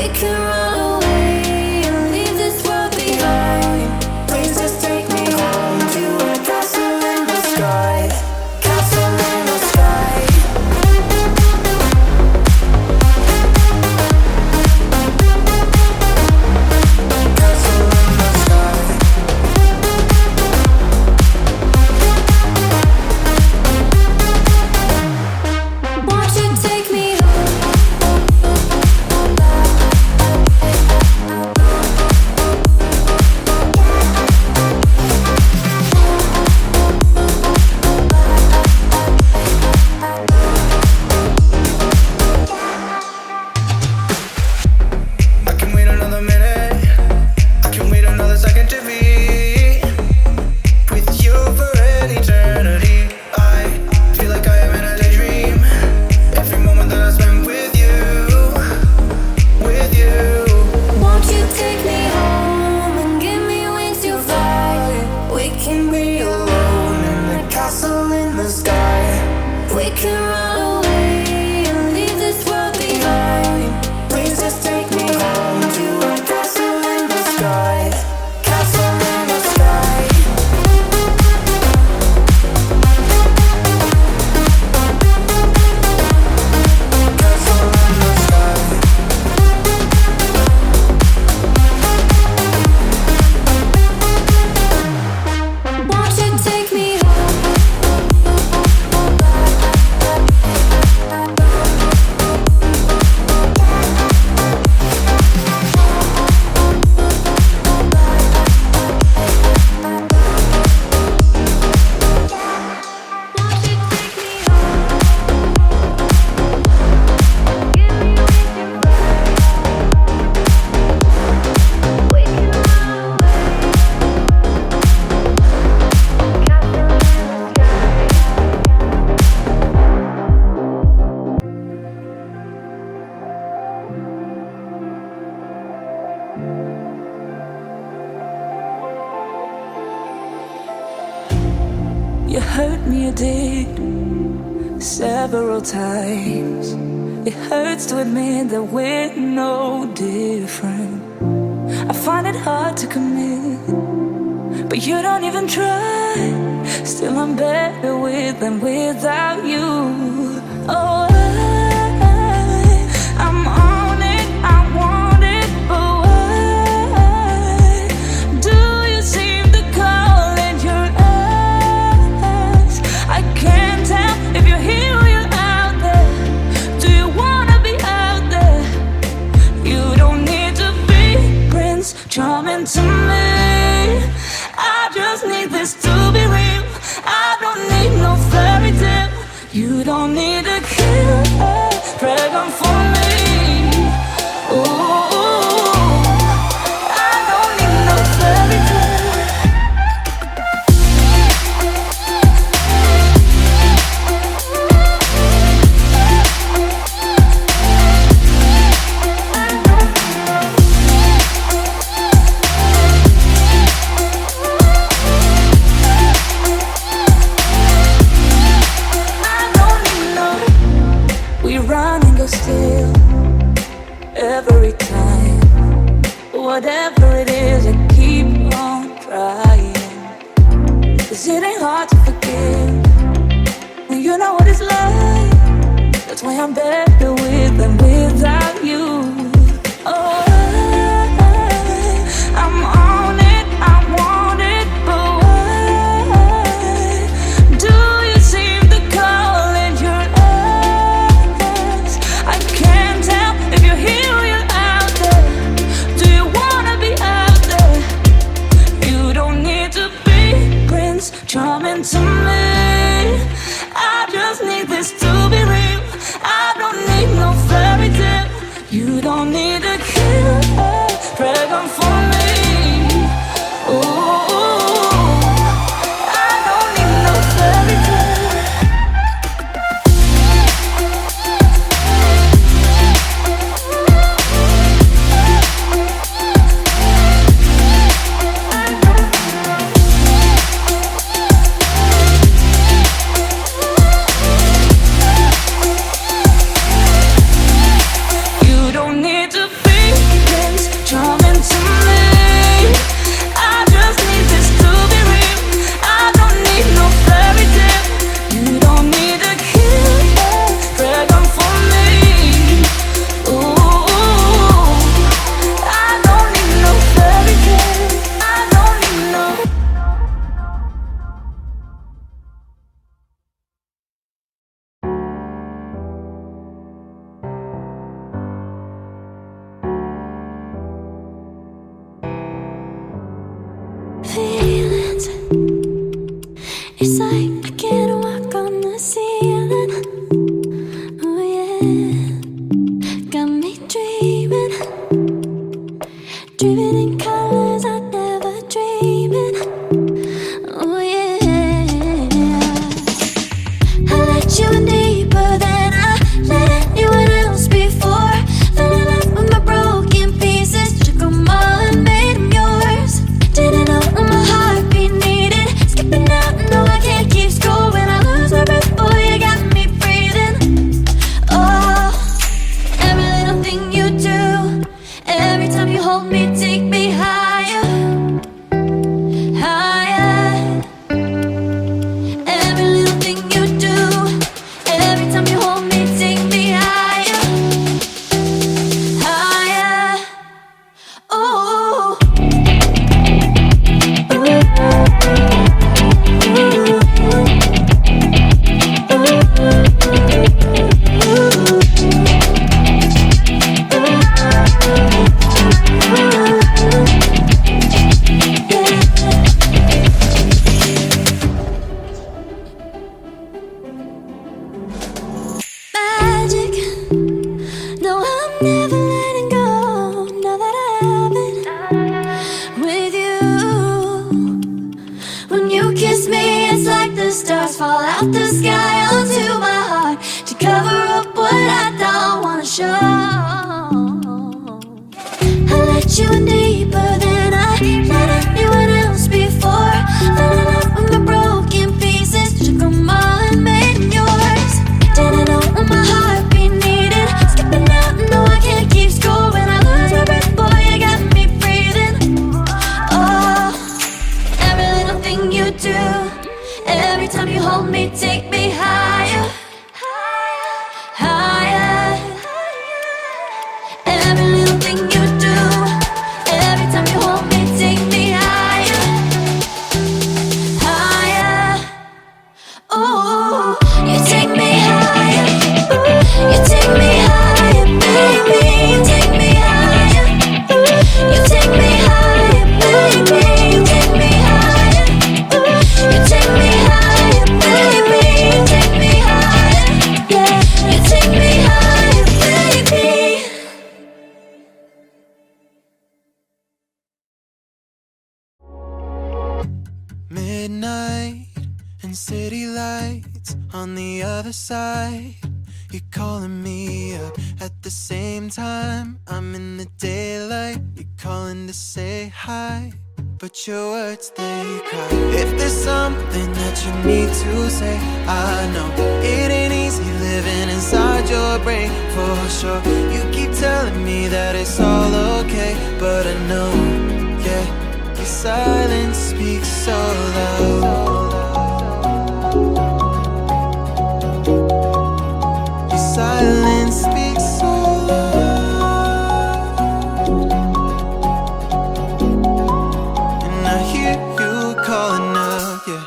We can run away and leave this world behind. Please just take me home to a castle in the sky. Castle in the sky. Castle in the sky. Won't you take me I can wait another minute. I can wait another second to be with you for an eternity. I feel like I am in a daydream. Every moment that I spend with you, with you. Won't you take me home and give me wings to fly? We can be alone in the castle in the sky. We can run away and leave this world behind. Please just take me home to a castle in the sky. Castle in the sky. Castle in the sky. Won't you take me You hurt me, you did, several times. It hurts to admit that we're no different. I find it hard to commit, but you don't even try. Still I'm better with than without you. Oh, I'm on it, I want it, but why do you seem to call it your eyes? I can't tell if you're here or you're out there. Do you wanna be out there? You don't need to be Prince Charming to me. I just need this to be real. I don't need no fairy tale. You don't need to kill a dragon for me. Ooh, I don't need no fairy tale. We run and go still every time. Whatever it is, I keep on trying. 'Cause it ain't hard to forgive when you know what it's like. That's why I'm better with than without you. Oh, I'm on it, I want it, but why do you seem to call it your eyes? I can't tell if you're here or you're out there. Do you wanna be out there? You don't need to be Prince Charming to me. I just need this to be real. I don't need no fairy tale. You don't feelings. It's like I can't walk on the ceiling. Oh yeah, got me dreaming, dreaming in colors I never dreamed in. Oh yeah, I let you in deeper than I let anyone else before. Fell in love with my broken pieces, took them all and made them yours. Didn't know what my heartbeat needed, skipping out, no I can't keep score. When I lose my breath, boy, you got me breathing. Oh, every little thing you do, every time you hold me, take me higher, higher. Every little thing you do, every time you hold me, take me higher, higher. Oh, magic. No, I'm never letting go. Now that I have it with you. When you kiss me, it's like the stars fall out the sky onto my heart to cover up what I don't wanna show. I let you in deeper than I let anyone else before. Fell in love with my broken pieces, took them all and made them yours. Didn't know what my heartbeat needed, skipping out, no I can't keep score. When I lose my breath, boy, you got me breathing. Oh, every little thing you do, every time you hold me, take me higher, higher. Every little thing you do, every time you hold me, take me higher, higher. Oh, you take me higher, you take me higher, baby, you take me higher, you take me higher, baby, you take me higher, you take me higher, baby, you take me higher, yeah, you take me higher, baby. Midnight and city lights on the other side. You're calling me up at the same time. I'm in the daylight. You're calling to say hi, but your words they cry. If there's something that you need to say, I know it ain't easy living inside your brain for sure. You keep telling me that it's all okay, but I know, yeah, your silence speaks so loud. Your silence speaks so loud, and I hear you calling up, yeah.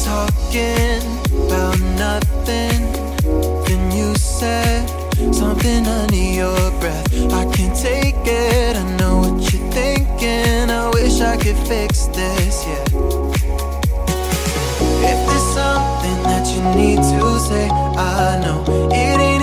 Talking about nothing, then you said something under your breath. I can't take it, I know what you're thinking. I wish I could fix this, yeah. If there's something that you need to say, I know it ain't